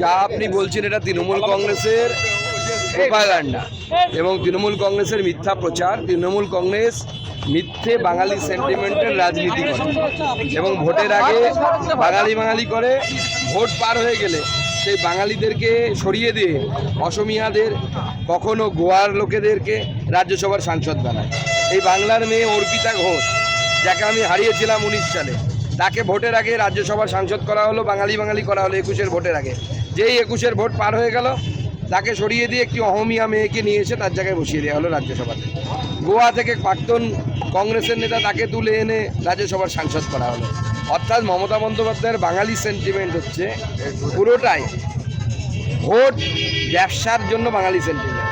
যা আপনি বলছেন এটা তৃণমূল কংগ্রেসের প্রোপাগান্ডা এবং তৃণমূল কংগ্রেসের মিথ্যা প্রচার। তৃণমূল কংগ্রেস মিথ্যে বাঙালি সেন্টিমেন্টের রাজনীতি করে এবং ভোটের আগে বাঙালি করে, ভোট পার হয়ে গেলে সেই বাঙালিদেরকে সরিয়ে দিয়ে অসমিয়াদের, কখনো গোয়ার লোকেদেরকে রাজ্যসভার সাংসদ বানায়। এই বাংলার মেয়ে অর্পিতা ঘোষ, যাকে আমি হারিয়েছিলাম 19 সালে, তাকে ভোটের আগে রাজ্যসভার সাংসদ করা হলো, বাঙালি করা হলো 21-এর ভোটের আগে। যেই 21-এর ভোট পার হয়ে গেল, তাকে সরিয়ে দিয়ে একটি অহমিয়া মেয়েকে নিয়ে এসে তার জায়গায় বসিয়ে দেওয়া হলো রাজ্যসভাতে। গোয়া থেকে প্রাক্তন কংগ্রেসের নেতা, তাকে তুলে এনে রাজ্যসভার সাংসদ করা হলো। অর্থাৎ মমতা বন্দ্যোপাধ্যায়ের বাঙালি সেন্টিমেন্ট হচ্ছে পুরোটাই ভোট ব্যবসার জন্য বাঙালি সেন্টিমেন্ট।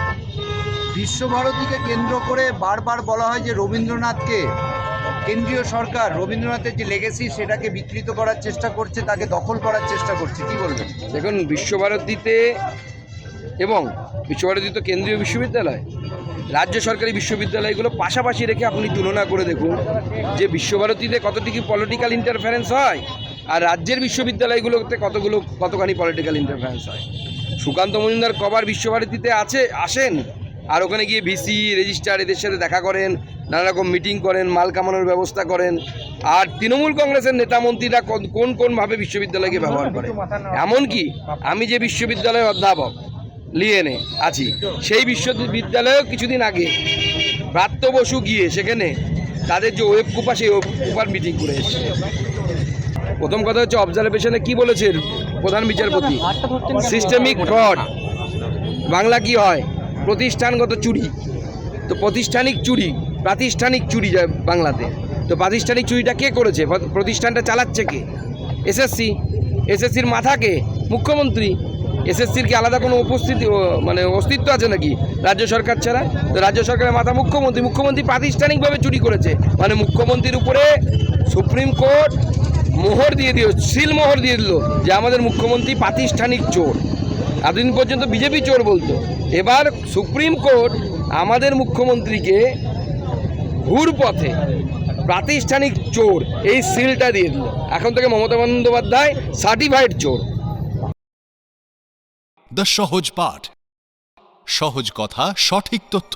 বিশ্বভারতীকে কেন্দ্র করে বারবার বলা হয় যে রবীন্দ্রনাথকে কেন্দ্রীয় সরকার রবীন্দ্রনাথের যে লেগেসি সেটাকে বিকৃত করার চেষ্টা করছে, তাকে দখল করার চেষ্টা করছে, কি বলবেন? দেখুন, বিশ্বভারতীতে এবং বিশ্বভারতী তো কেন্দ্রীয় বিশ্ববিদ্যালয়, রাজ্য সরকারি বিশ্ববিদ্যালয়গুলো পাশাপাশি রেখে আপনি তুলনা করে দেখুন যে বিশ্বভারতীতে কতটুকু পলিটিক্যাল ইন্টারফারেন্স হয় আর রাজ্যের বিশ্ববিদ্যালয়গুলোতে কতখানি পলিটিক্যাল ইন্টারফারেন্স হয়। সুকান্ত মজুমদার কবার বিশ্বভারতীতে আসেন আর ওখানে গিয়ে ভিসি, রেজিস্ট্রার এদের সাথে দেখা করেন, নানা রকম মিটিং করেন, মাল কামানোর ব্যবস্থা করেন। আর তৃণমূল কংগ্রেসের নেতা মন্ত্রীরা কোনভাবে বিশ্ববিদ্যালয়কে ব্যবহার করে। এমনকি আমি যে বিশ্ববিদ্যালয়ের অধ্যাপক লিয়েনে আছি, সেই বিশ্ববিদ্যালয়েও কিছুদিন আগে ব্রাত্য বসু গিয়ে সেখানে তাদের যে ওয়েব কুপা, সেই ওয়েব কুপার মিটিং করে এসেছে। প্রথম কথা হচ্ছে অবজারভেশনে কি বলেছেন প্রধান বিচারপতি, সিস্টেমিক ফ্রড। বাংলা কি হয়? প্রতিষ্ঠানগত চুরি। তো প্রাতিষ্ঠানিক চুরি যায় বাংলাতে। তো প্রাতিষ্ঠানিক চুরিটা কে করেছে? প্রতিষ্ঠানটা চালাচ্ছে কে? এসএসসির মাথাকে মুখ্যমন্ত্রী। এসএসসির কি আলাদা কোনো অস্তিত্ব আছে নাকি রাজ্য সরকার ছাড়া? তো রাজ্য সরকারের মাথা মুখ্যমন্ত্রী প্রাতিষ্ঠানিকভাবে চুরি করেছে। মানে মুখ্যমন্ত্রীর উপরে সুপ্রিম কোর্ট সিল মোহর দিয়ে দিল যে আমাদের মুখ্যমন্ত্রী প্রাতিষ্ঠানিক চোর। এতদিন পর্যন্ত বিজেপি চোর বলতো, এবার সুপ্রিম কোর্ট আমাদের মুখ্যমন্ত্রীকে ঘুরপথে প্রাতিষ্ঠানিক চোর এই সিলটা দিয়ে দিল। এখন থেকে মমতা বন্দ্যোপাধ্যায় সার্টিফাইড চোর। দ্য সহজ পাঠ, সহজ কথা, সঠিক তথ্য।